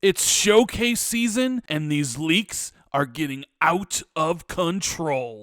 It's showcase season, and these leaks are getting out of control.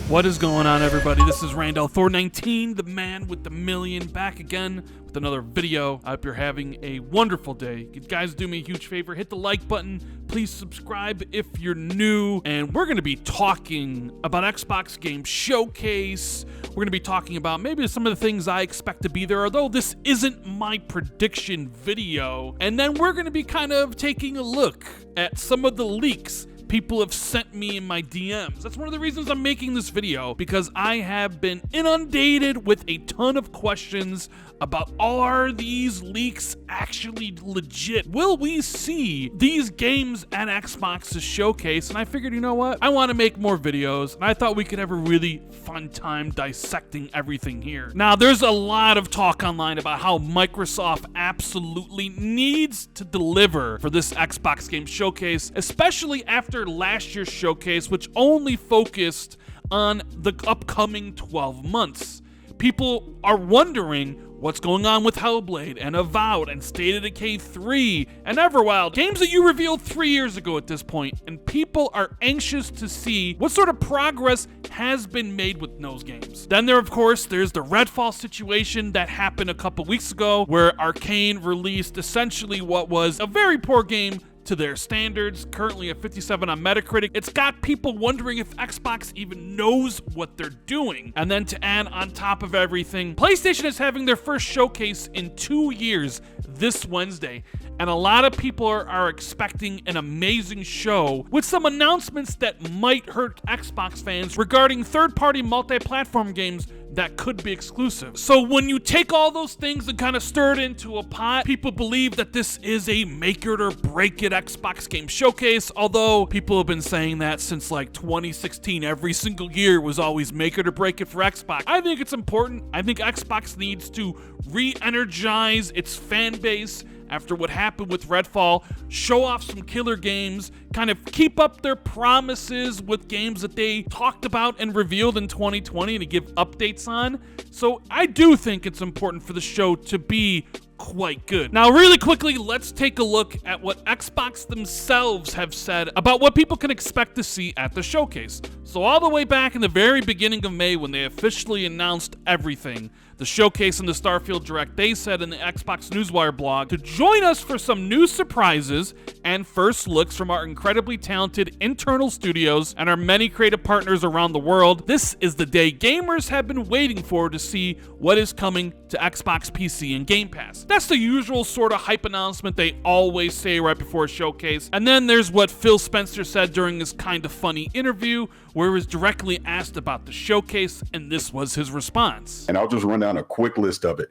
What is going on, everybody? This is Randall Thor19, the man with the million, back again with another video. I hope you're having a wonderful day. You guys do me a huge favor, hit the like button, please subscribe if you're new, and we're going to be talking about Xbox Game Showcase. We're going to be talking about maybe some of the things I expect to be there, although this isn't my prediction video. And then we're going to be kind of taking a look at some of the leaks people have sent me in my DMs. That's one of the reasons I'm making this video, because I have been inundated with a ton of questions about, are these leaks actually legit? Will we see these games at Xbox's showcase? And I figured, you know what? I want to make more videos, and I thought we could have a really fun time dissecting everything here. Now, there's a lot of talk online about how Microsoft absolutely needs to deliver for this Xbox Game Showcase, especially after last year's showcase, which only focused on the upcoming 12 months. People are wondering what's going on with Hellblade and Avowed and State of Decay 3 and Everwild, games that you revealed 3 years ago at this point, and people are anxious to see what sort of progress has been made with those games. Then there's the Redfall situation that happened a couple weeks ago, where Arcane released essentially what was a very poor game to their standards, currently a 57 on Metacritic. It's got people wondering if Xbox even knows what they're doing. And then to add on top of everything, PlayStation is having their first showcase in 2 years this Wednesday, and a lot of people are expecting an amazing show with some announcements that might hurt Xbox fans regarding third-party multi-platform games that could be exclusive. So when you take all those things and kind of stir it into a pot, people believe that this is a make it or break it Xbox Game Showcase, although people have been saying that since like 2016. Every single year was always make it or break it for Xbox. I think it's important. I think Xbox needs to re-energize its fan base after what happened with Redfall, show off some killer games, kind of keep up their promises with games that they talked about and revealed in 2020 to give updates on. So I do think it's important for the show to be quite good. Now, really quickly, let's take a look at what Xbox themselves have said about what people can expect to see at the showcase. So all the way back in the very beginning of May, when they officially announced everything, the showcase and the Starfield Direct, they said in the Xbox Newswire blog to join us for some new surprises and first looks from our incredibly talented internal studios and our many creative partners around the world. This is the day gamers have been waiting for to see what is coming to Xbox PC and Game Pass. That's the usual sort of hype announcement they always say right before a showcase. And then there's what Phil Spencer said during this kind of funny interview, where he was directly asked about the showcase, and this was his response. And I'll just run down a quick list of it.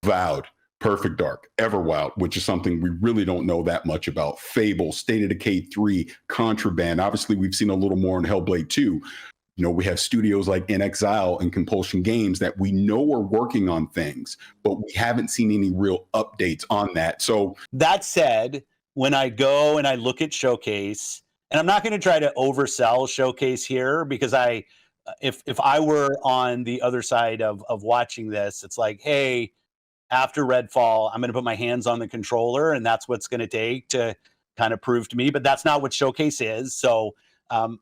Avowed, Perfect Dark, Everwild, which is something we really don't know that much about, Fable, State of Decay 3, Contraband. Obviously, we've seen a little more in Hellblade 2. You know, we have studios like In Exile and Compulsion Games that we know are working on things, but we haven't seen any real updates on that. So that said, when I go and I look at Showcase, and I'm not going to try to oversell Showcase here, because if I were on the other side of watching this, it's like, hey, after Redfall, I'm going to put my hands on the controller, and that's what's going to take to kind of prove to me. But that's not what Showcase is. So I'm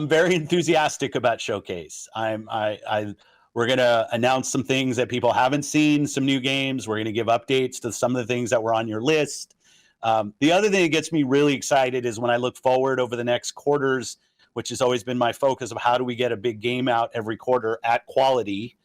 very enthusiastic about Showcase. We're going to announce some things that people haven't seen, some new games. We're going to give updates to some of the things that were on your list. The other thing that gets me really excited is when I look forward over the next quarters, which has always been my focus of how do we get a big game out every quarter at quality,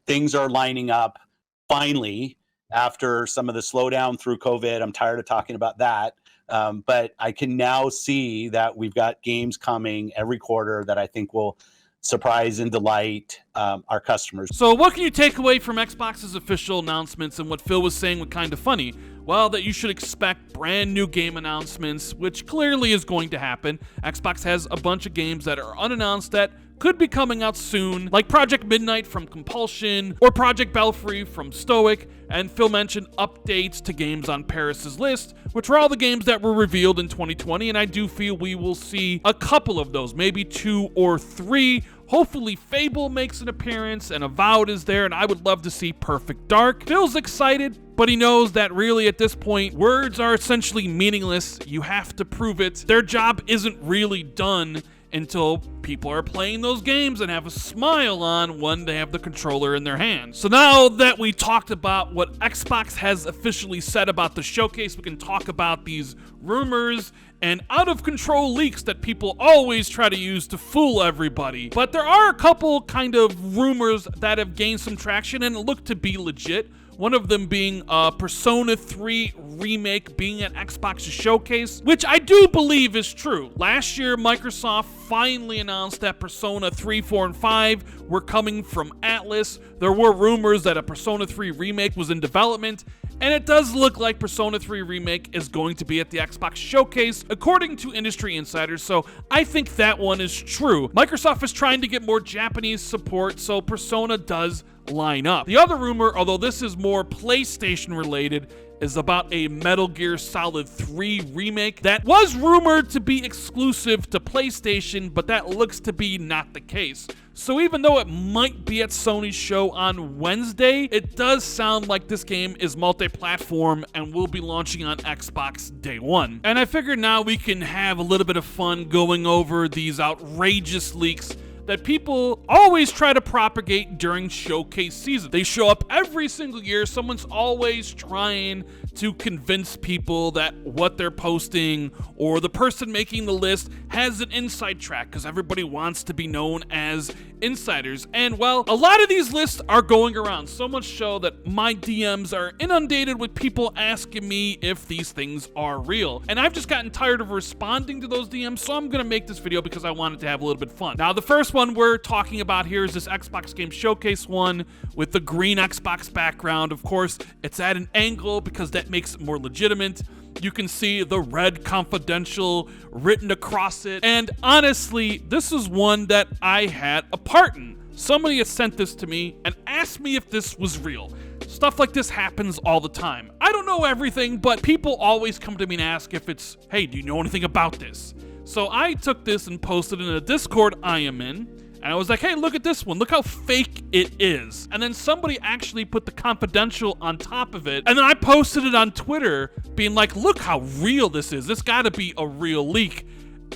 things are lining up finally after some of the slowdown through COVID. I'm tired of talking about that. But I can now see that we've got games coming every quarter that I think will surprise and delight our customers. So what can you take away from Xbox's official announcements and what Phil was saying was kind of funny? Well, that you should expect brand new game announcements, which clearly is going to happen. Xbox has a bunch of games that are unannounced that could be coming out soon, like Project Midnight from Compulsion or Project Belfry from Stoic, And Phil mentioned updates to games on Paris's list, which are all the games that were revealed in 2020, and I do feel we will see a couple of those, maybe 2 or 3. Hopefully Fable makes an appearance and Avowed is there, and I would love to see Perfect Dark. Phil's excited, but he knows that really at this point, words are essentially meaningless. You have to prove it. Their job isn't really done until people are playing those games and have a smile on when they have the controller in their hands. So now that we talked about what Xbox has officially said about the showcase, we can talk about these rumors and out-of-control leaks that people always try to use to fool everybody. But there are a couple kind of rumors that have gained some traction and look to be legit. One of them being Persona 3 remake being at Xbox's showcase, which I do believe is true. Last year, Microsoft finally announced that Persona 3, 4, and 5 were coming from Atlas. There were rumors that a Persona 3 remake was in development, and it does look like Persona 3 Remake is going to be at the Xbox showcase, according to industry insiders, so I think that one is true. Microsoft is trying to get more Japanese support, so Persona does line up. The other rumor, although this is more PlayStation related, is about a Metal Gear Solid 3 remake that was rumored to be exclusive to PlayStation, but that looks to be not the case. So even though it might be at Sony's show on Wednesday, it does sound like this game is multi-platform and will be launching on Xbox day one. And I figured now we can have a little bit of fun going over these outrageous leaks that people always try to propagate during showcase season. They show up every single year. Someone's always trying to convince people that what they're posting or the person making the list has an inside track because everybody wants to be known as insiders. And well, a lot of these lists are going around, so much so that my DMs are inundated with people asking me if these things are real. And I've just gotten tired of responding to those DMs, so I'm gonna make this video because I wanted to have a little bit of fun. Now, the first one we're talking about here is this Xbox Game Showcase one with the green Xbox background. Of course, it's at an angle because that makes it more legitimate. You can see the red confidential written across it. And honestly, this is one that I had a part in. Somebody had sent this to me and asked me if this was real. Stuff like this happens all the time. I don't know everything, but people always come to me and ask if it's, hey, do you know anything about this? So I took this and posted it in a Discord I am in, and I was like, hey, look at this one. Look how fake it is. And then somebody actually put the confidential on top of it, and then I posted it on Twitter being like, look how real this is. This gotta be a real leak.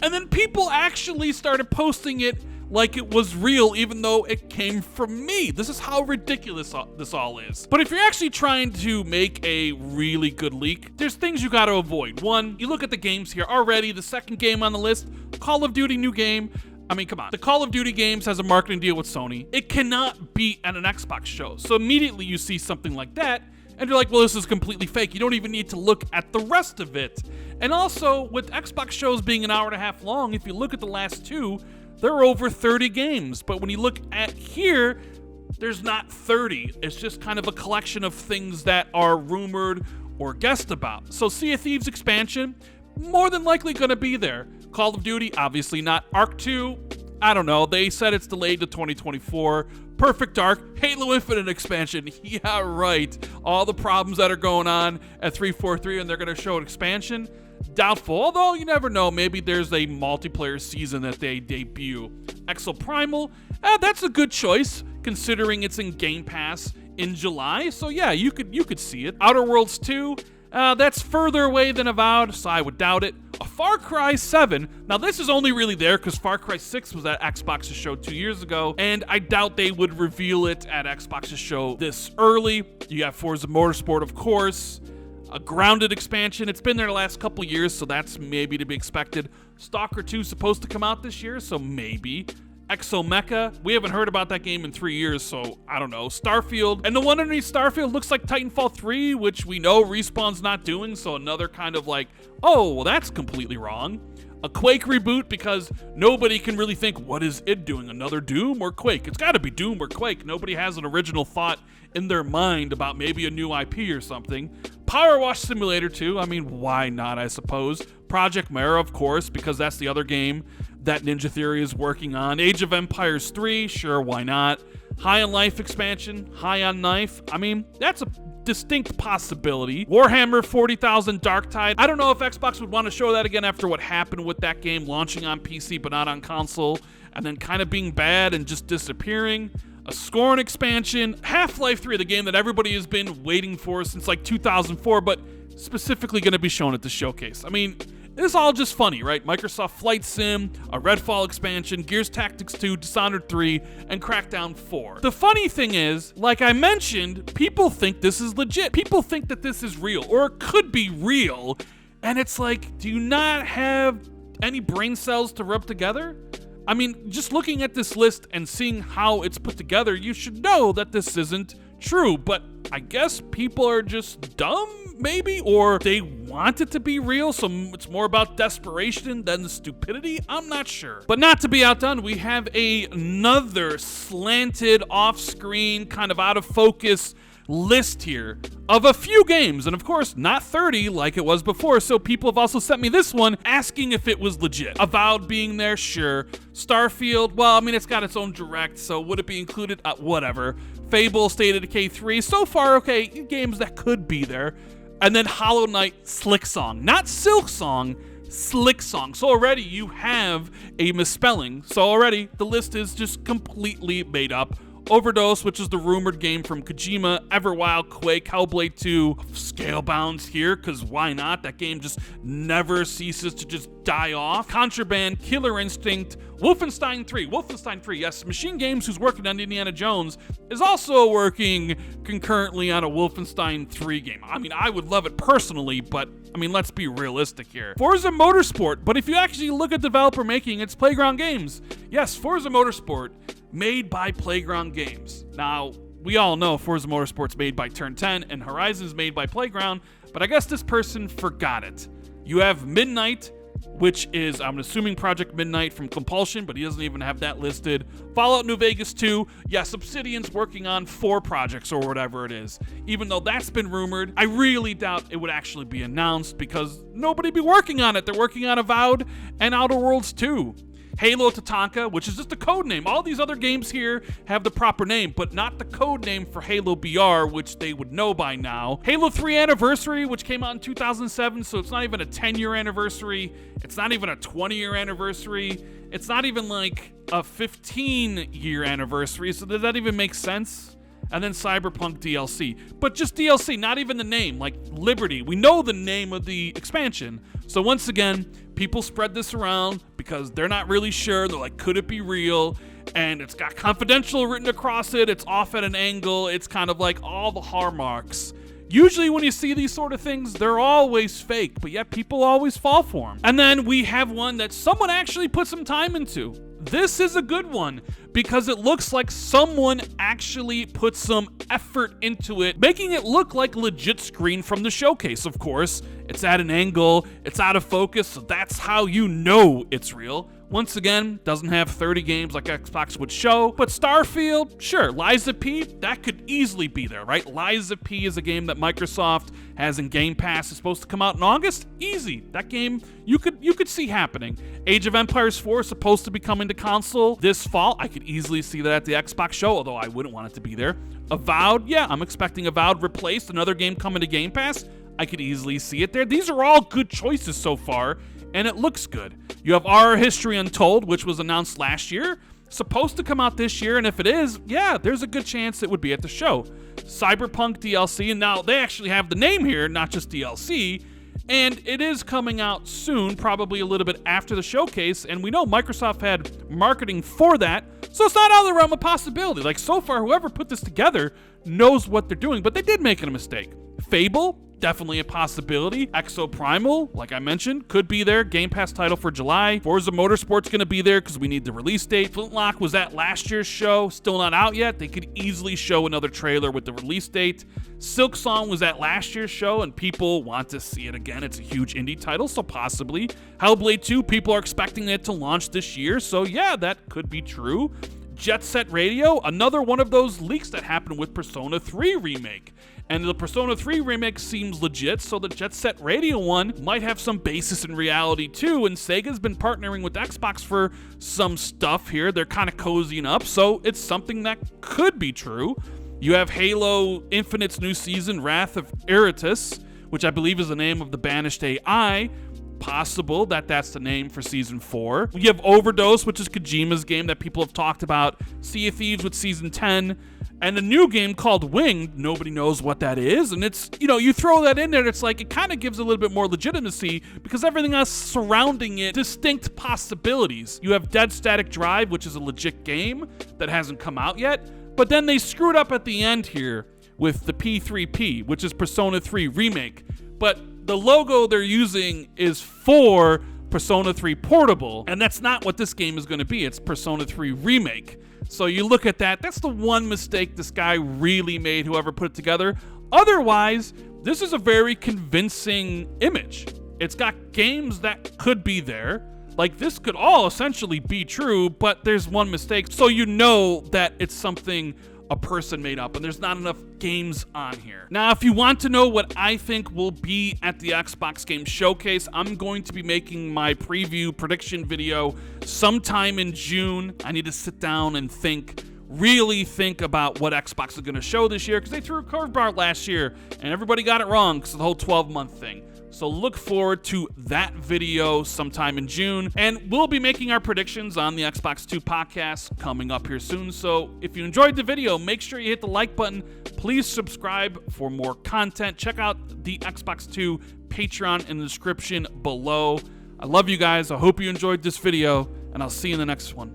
And then people actually started posting it like it was real, even though it came from me. This is how ridiculous this all is. But if you're actually trying to make a really good leak, there's things you gotta avoid. One, you look at the games here already. The second game on the list, Call of Duty new game. I mean, come on. The Call of Duty games has a marketing deal with Sony. It cannot be at an Xbox show. So immediately you see something like that, and you're like, well, this is completely fake. You don't even need to look at the rest of it. And also, with Xbox shows being an hour and a half long, if you look at the last two, there are over 30 games, but when you look at here, there's not 30. It's just kind of a collection of things that are rumored or guessed about. So Sea of Thieves expansion, more than likely gonna be there. Call of Duty, obviously not. Arc 2, I don't know. They said it's delayed to 2024. Perfect Dark, Halo Infinite expansion. Yeah, right. All the problems that are going on at 343 and they're gonna show an expansion. Doubtful, although you never know. Maybe there's a multiplayer season that they debut. Exo Primal, that's a good choice considering it's in Game Pass in July. So yeah, you could see it. Outer Worlds 2, that's further away than Avowed, so I would doubt it. A Far Cry 7, now this is only really there because Far Cry 6 was at Xbox's show 2 years ago, and I doubt they would reveal it at Xbox's show this early. You have Forza Motorsport, of course. A Grounded expansion, it's been there the last couple years, so that's maybe to be expected. Stalker 2 supposed to come out this year, so maybe. Exo Mecha, we haven't heard about that game in 3 years, so I don't know. Starfield, and the one underneath Starfield looks like Titanfall 3, which we know Respawn's not doing, so another kind of like, oh, well, that's completely wrong. A Quake reboot, because nobody can really think, what is it doing? Another Doom or Quake? It's gotta be Doom or Quake. Nobody has an original thought in their mind about maybe a new IP or something. Power Wash Simulator 2, I mean, why not, I suppose. Project Mara, of course, because that's the other game that Ninja Theory is working on. Age of Empires 3, sure, why not. High on Life expansion, High on Knife, I mean, that's a distinct possibility. Warhammer 40,000 Darktide. I don't know if Xbox would want to show that again after what happened with that game launching on PC but not on console, and then kind of being bad and just disappearing. A Scorn expansion. Half-Life 3, the game that everybody has been waiting for since like 2004, but specifically going to be shown at the showcase. I mean, it's all just funny, right? Microsoft Flight Sim, a Redfall expansion, Gears Tactics 2, Dishonored 3, and Crackdown 4. The funny thing is, like I mentioned, people think this is legit. People think that this is real, or it could be real, and it's like, do you not have any brain cells to rub together? I mean, just looking at this list and seeing how it's put together, you should know that this isn't true, but I guess people are just dumb, maybe, or they want it to be real, so it's more about desperation than stupidity. I'm not sure. But not to be outdone, we have another slanted, off-screen, kind of out of focus list here of a few games, and of course not 30 like it was before, so people have also sent me this one asking if it was legit. Avowed being there, sure. Starfield, well, I mean, it's got its own direct, so would it be included? Whatever. Fable, State of Decay 3, so far, okay, games that could be there. And then Hollow Knight, Slick Song, not Silk Song, Slick Song. So already you have a misspelling, so already the list is just completely made up. Overdose, which is the rumored game from Kojima, Everwild, Quake, Hellblade 2, Scalebound's here, because why not? That game just never ceases to just die off. Contraband, Killer Instinct, Wolfenstein 3, yes, Machine Games, who's working on Indiana Jones, is also working concurrently on a Wolfenstein 3 game. I mean, I would love it personally, but I mean, let's be realistic here. Forza Motorsport, but if you actually look at developer making, it's Playground Games. Yes, Forza Motorsport, made by Playground Games. Now, we all know Forza Motorsport's made by Turn 10 and Horizon's made by Playground, but I guess this person forgot it. You have Midnight, which is, I'm assuming, Project Midnight from Compulsion, but he doesn't even have that listed. Fallout New Vegas 2, yes, Obsidian's working on 4 projects or whatever it is. Even though that's been rumored, I really doubt it would actually be announced because nobody be working on it. They're working on Avowed and Outer Worlds 2. Halo Tatanka, which is just a code name. All these other games here have the proper name, but not the code name for Halo BR, which they would know by now. Halo 3 Anniversary, which came out in 2007, so it's not even a 10-year anniversary. It's not even a 20-year anniversary. It's not even like a 15-year anniversary, so does that even make sense? And then Cyberpunk DLC. But just DLC, not even the name, like Liberty. We know the name of the expansion. So once again, people spread this around because they're not really sure. They're like, could it be real? And it's got confidential written across it. It's off at an angle. It's kind of like all the hallmarks. Usually when you see these sort of things, they're always fake, but yet people always fall for them. And then we have one that someone actually put some time into. This is a good one because it looks like someone actually put some effort into it, making it look like a legit screen from the showcase, of course. It's at an angle, it's out of focus, so that's how you know it's real. Once again, doesn't have 30 games like Xbox would show, but Starfield, sure, Lies of P, that could easily be there, right? Lies of P is a game that Microsoft has in Game Pass. It's supposed to come out in August. Easy. That game, you could see happening. Age of Empires 4 is supposed to be coming to console this fall. I could easily see that at the Xbox show, although I wouldn't want it to be there. Avowed, yeah, I'm expecting Avowed replaced, another game coming to Game Pass. I could easily see it there. These are all good choices so far, and it looks good. You have Our History Untold, which was announced last year, supposed to come out this year, and if it is, yeah, there's a good chance it would be at the show. Cyberpunk DLC, and now they actually have the name here, not just DLC, and it is coming out soon, probably a little bit after the showcase, and we know Microsoft had marketing for that, so it's not out of the realm of possibility. Like, so far, whoever put this together knows what they're doing, but they did make a mistake. Fable, definitely a possibility. Exoprimal, like I mentioned, could be there. Game Pass title for July. Forza Motorsport's going to be there because we need the release date. Flintlock was at last year's show. Still not out yet. They could easily show another trailer with the release date. Silk Song was at last year's show, and people want to see it again. It's a huge indie title, so possibly. Hellblade 2, people are expecting it to launch this year, so yeah, that could be true. Jet Set Radio, another one of those leaks that happened with Persona 3 Remake. And the Persona 3 remake seems legit, so the Jet Set Radio one might have some basis in reality too, and Sega's been partnering with Xbox for some stuff here. They're kind of cozying up, so it's something that could be true. You have Halo Infinite's new season, Wrath of Eratus, which I believe is the name of the banished AI. Possible that that's the name for Season 4. We have Overdose, which is Kojima's game that people have talked about. Sea of Thieves with Season 10. And a new game called Winged. Nobody knows what that is. And it's, you throw that in there, it's like, it kind of gives a little bit more legitimacy because everything else surrounding it, distinct possibilities. You have Dead Static Drive, which is a legit game that hasn't come out yet. But then they screwed up at the end here with the P3P, which is Persona 3 Remake. But the logo they're using is for Persona 3 Portable, and that's not what this game is going to be. It's Persona 3 Remake. So you look at that, that's the one mistake this guy really made, whoever put it together. Otherwise, this is a very convincing image. It's got games that could be there. Like, this could all essentially be true, but there's one mistake. So you know that it's something a person made up, and there's not enough games on here. Now, if you want to know what I think will be at the Xbox Game Showcase, I'm going to be making my preview prediction video sometime in June. I need to sit down and really think about what Xbox is going to show this year, because they threw a curveball last year, and everybody got it wrong because of the whole 12-month thing. So look forward to that video sometime in June. And we'll be making our predictions on the Xbox 2 podcast coming up here soon. So if you enjoyed the video, make sure you hit the like button. Please subscribe for more content. Check out the Xbox 2 Patreon in the description below. I love you guys. I hope you enjoyed this video, and I'll see you in the next one.